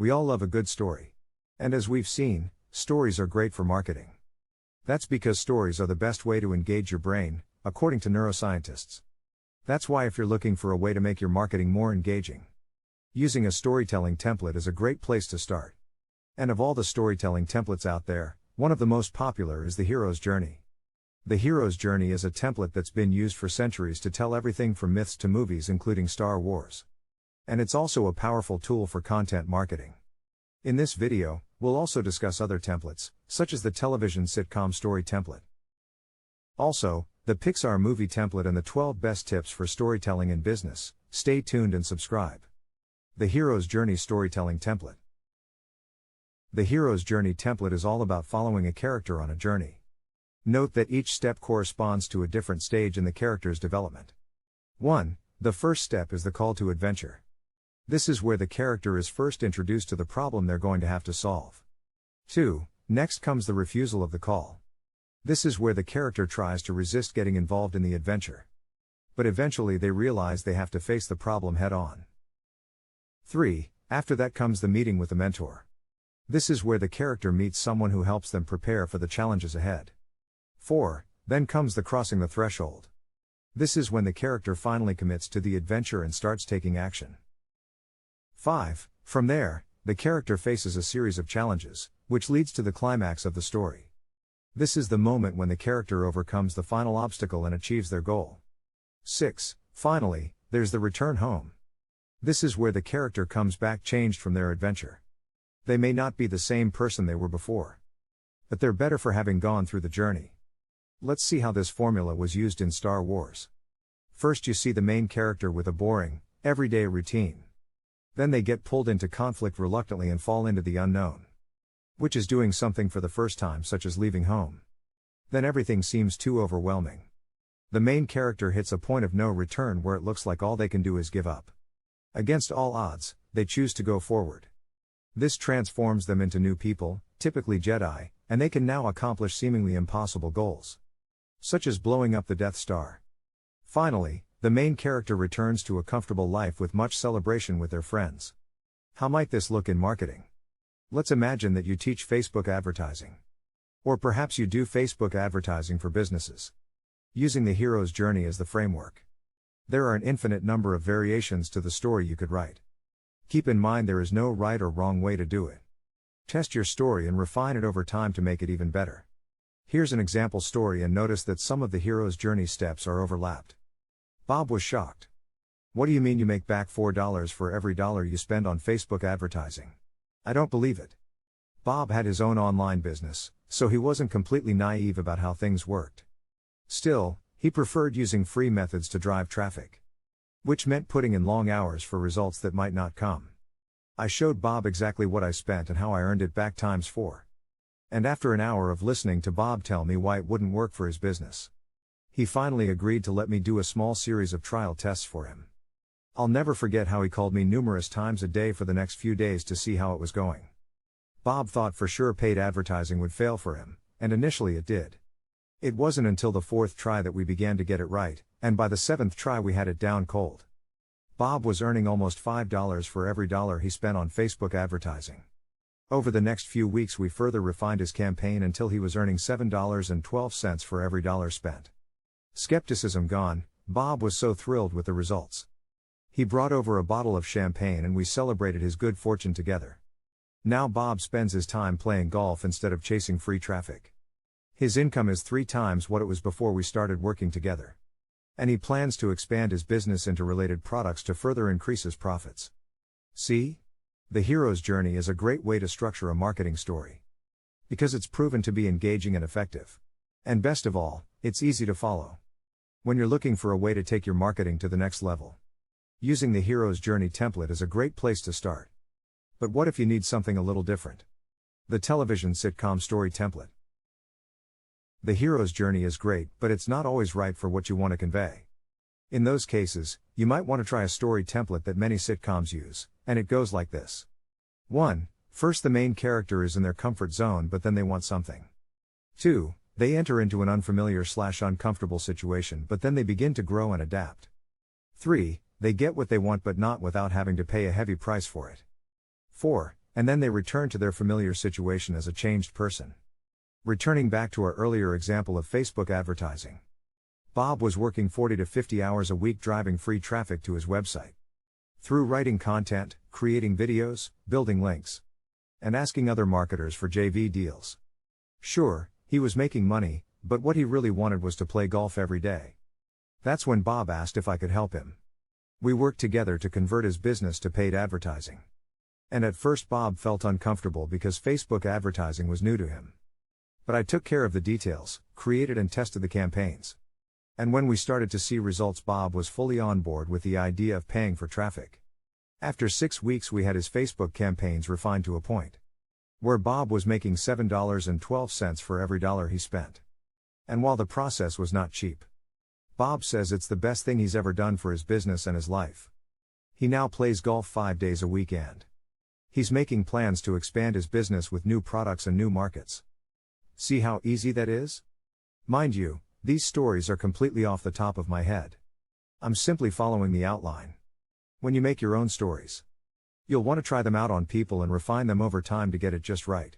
We all love a good story. And as we've seen, stories are great for marketing. That's because stories are the best way to engage your brain, according to neuroscientists. That's why if you're looking for a way to make your marketing more engaging, using a storytelling template is a great place to start. And of all the storytelling templates out there, one of the most popular is the hero's journey. The hero's journey is a template that's been used for centuries to tell everything from myths to movies, including Star Wars. And it's also a powerful tool for content marketing. In this video, we'll also discuss other templates, such as the television sitcom story template. Also, the Pixar movie template and the 12 best tips for storytelling in business. Stay tuned and subscribe. The hero's journey storytelling template. The hero's journey template is all about following a character on a journey. Note that each step corresponds to a different stage in the character's development. 1. The first step is the call to adventure. This is where the character is first introduced to the problem they're going to have to solve. 2. Next comes the refusal of the call. This is where the character tries to resist getting involved in the adventure. But eventually they realize they have to face the problem head on. 3. After that comes the meeting with the mentor. This is where the character meets someone who helps them prepare for the challenges ahead. 4. Then comes the crossing the threshold. This is when the character finally commits to the adventure and starts taking action. 5. From there, the character faces a series of challenges, which leads to the climax of the story. This is the moment when the character overcomes the final obstacle and achieves their goal. 6. Finally, there's the return home. This is where the character comes back changed from their adventure. They may not be the same person they were before, but they're better for having gone through the journey. Let's see how this formula was used in Star Wars. First, you see the main character with a boring, everyday routine. Then they get pulled into conflict reluctantly and fall into the unknown, which is doing something for the first time, such as leaving home. Then everything seems too overwhelming. The main character hits a point of no return where it looks like all they can do is give up. Against all odds, they choose to go forward. This transforms them into new people, typically Jedi, and they can now accomplish seemingly impossible goals, such as blowing up the Death Star. Finally, the main character returns to a comfortable life with much celebration with their friends. How might this look in marketing? Let's imagine that you teach Facebook advertising. Or perhaps you do Facebook advertising for businesses. Using the hero's journey as the framework, there are an infinite number of variations to the story you could write. Keep in mind there is no right or wrong way to do it. Test your story and refine it over time to make it even better. Here's an example story, and notice that some of the hero's journey steps are overlapped. Bob was shocked. What do you mean you make back $4 for every dollar you spend on Facebook advertising? I don't believe it. Bob had his own online business, so he wasn't completely naive about how things worked. Still, he preferred using free methods to drive traffic, which meant putting in long hours for results that might not come. I showed Bob exactly what I spent and how I earned it back times 4. And after an hour of listening to Bob tell me why it wouldn't work for his business, he finally agreed to let me do a small series of trial tests for him. I'll never forget how he called me numerous times a day for the next few days to see how it was going. Bob thought for sure paid advertising would fail for him, and initially it did. It wasn't until the 4th try that we began to get it right, and by the 7th try we had it down cold. Bob was earning almost $5 for every dollar he spent on Facebook advertising. Over the next few weeks we further refined his campaign until he was earning $7.12 for every dollar spent. Skepticism gone, Bob was so thrilled with the results. He brought over a bottle of champagne and we celebrated his good fortune together. Now Bob spends his time playing golf instead of chasing free traffic. His income is 3 times what it was before we started working together. And he plans to expand his business into related products to further increase his profits. See? The hero's journey is a great way to structure a marketing story, because it's proven to be engaging and effective. And best of all, it's easy to follow. When you're looking for a way to take your marketing to the next level, using the hero's journey template is a great place to start. But what if you need something a little different? The television sitcom story template. The hero's journey is great, but it's not always right for what you want to convey. In those cases, you might want to try a story template that many sitcoms use, and it goes like this. 1. First, the main character is in their comfort zone, but then they want something. 2. They enter into an unfamiliar/uncomfortable situation, but then they begin to grow and adapt. 3. They get what they want but not without having to pay a heavy price for it. 4. and then they return to their familiar situation as a changed person. Returning back to our earlier example of Facebook advertising. Bob was working 40 to 50 hours a week driving free traffic to his website. Through writing content, creating videos, building links, and asking other marketers for JV deals. Sure, he was making money, but what he really wanted was to play golf every day. That's when Bob asked if I could help him. We worked together to convert his business to paid advertising. And at first Bob felt uncomfortable because Facebook advertising was new to him. But I took care of the details, created and tested the campaigns. And when we started to see results, Bob was fully on board with the idea of paying for traffic. After 6 weeks we had his Facebook campaigns refined to a point where Bob was making $7.12 for every dollar he spent. And while the process was not cheap, Bob says it's the best thing he's ever done for his business and his life. He now plays golf 5 days a week and he's making plans to expand his business with new products and new markets. See how easy that is? Mind you, these stories are completely off the top of my head. I'm simply following the outline. When you make your own stories, you'll want to try them out on people and refine them over time to get it just right.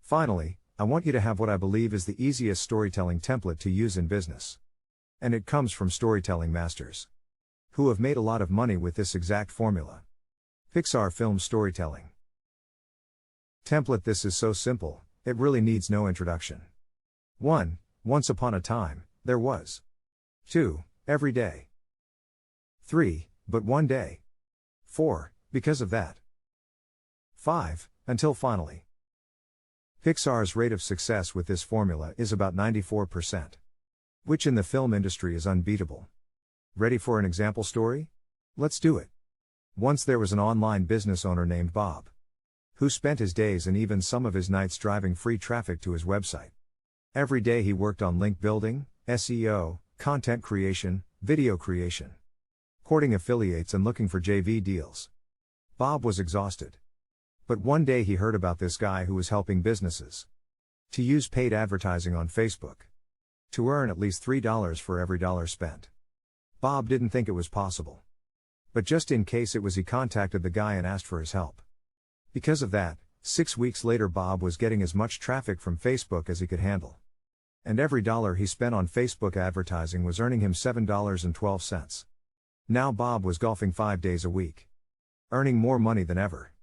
Finally, I want you to have what I believe is the easiest storytelling template to use in business. And it comes from storytelling masters who have made a lot of money with this exact formula. Pixar film storytelling template. This is so simple, it really needs no introduction. 1. Once upon a time, there was. 2. Every day. 3. But one day. 4. Because of that. 5. Until finally. Pixar's rate of success with this formula is about 94%. Which in the film industry is unbeatable. Ready for an example story? Let's do it. Once there was an online business owner named Bob, who spent his days and even some of his nights driving free traffic to his website. Every day he worked on link building, SEO, content creation, video creation, courting affiliates and looking for JV deals. Bob was exhausted. But one day he heard about this guy who was helping businesses to use paid advertising on Facebook to earn at least $3 for every dollar spent. Bob didn't think it was possible. But just in case it was, he contacted the guy and asked for his help. Because of that, 6 weeks later Bob was getting as much traffic from Facebook as he could handle. And every dollar he spent on Facebook advertising was earning him $7.12. Now Bob was golfing 5 days a week, earning more money than ever.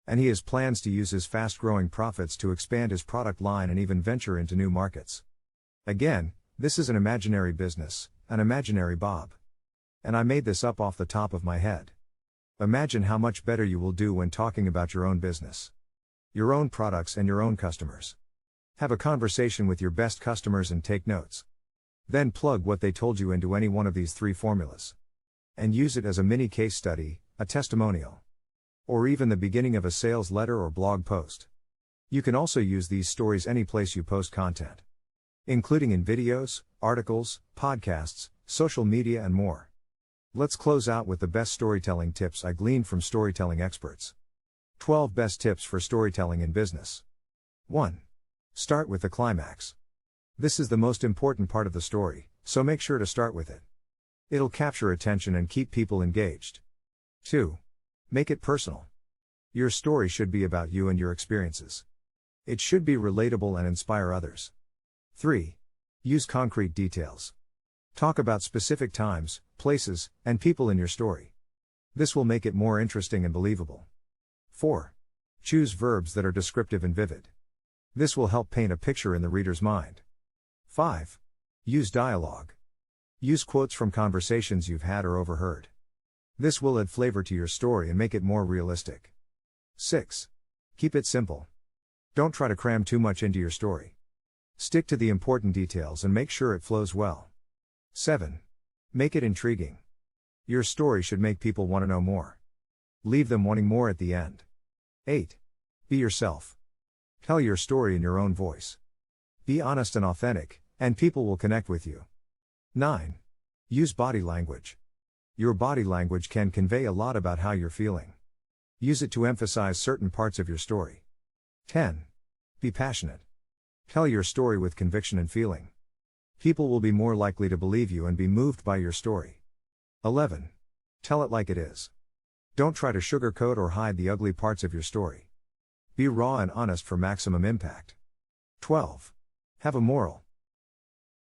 And he has plans to use his fast-growing profits to expand his product line and even venture into new markets. Again, this is an imaginary business, an imaginary Bob. And I made this up off the top of my head. Imagine how much better you will do when talking about your own business, your own products and your own customers. Have a conversation with your best customers and take notes. Then plug what they told you into any one of these 3 formulas. And use it as a mini case study, a testimonial, or even the beginning of a sales letter or blog post. You can also use these stories any place you post content, including in videos, articles, podcasts, social media and more. Let's close out with the best storytelling tips I gleaned from storytelling experts. 12 best tips for storytelling in business. 1. Start with the climax. This is the most important part of the story, so make sure to start with it. It'll capture attention and keep people engaged. 2. Make it personal. Your story should be about you and your experiences. It should be relatable and inspire others. 3. Use concrete details. Talk about specific times, places, and people in your story. This will make it more interesting and believable. 4. Choose verbs that are descriptive and vivid. This will help paint a picture in the reader's mind. 5. Use dialogue. Use quotes from conversations you've had or overheard. This will add flavor to your story and make it more realistic. 6. Keep it simple. Don't try to cram too much into your story. Stick to the important details and make sure it flows well. 7. Make it intriguing. Your story should make people want to know more. Leave them wanting more at the end. 8. Be yourself. Tell your story in your own voice. Be honest and authentic, and people will connect with you. 9. Use body language. Your body language can convey a lot about how you're feeling. Use it to emphasize certain parts of your story. 10. Be passionate. Tell your story with conviction and feeling. People will be more likely to believe you and be moved by your story. 11. Tell it like it is. Don't try to sugarcoat or hide the ugly parts of your story. Be raw and honest for maximum impact. 12. Have a moral.